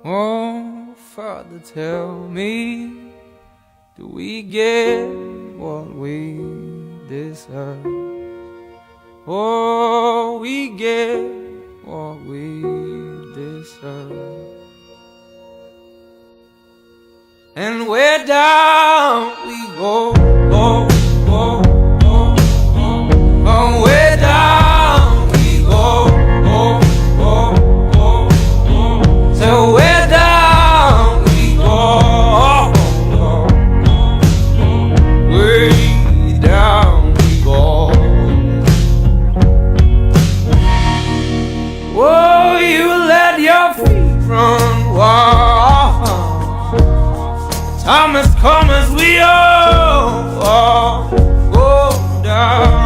Oh, Father, tell me, do we get what we deserve? Oh, we get what we deserve. And where down we go, go, go, go, go. Oh, where down we go, go, go, go, go. So where down we go, go, go, go. Way down we go. Oh, you let your feet run wild. Time has come as we all go down.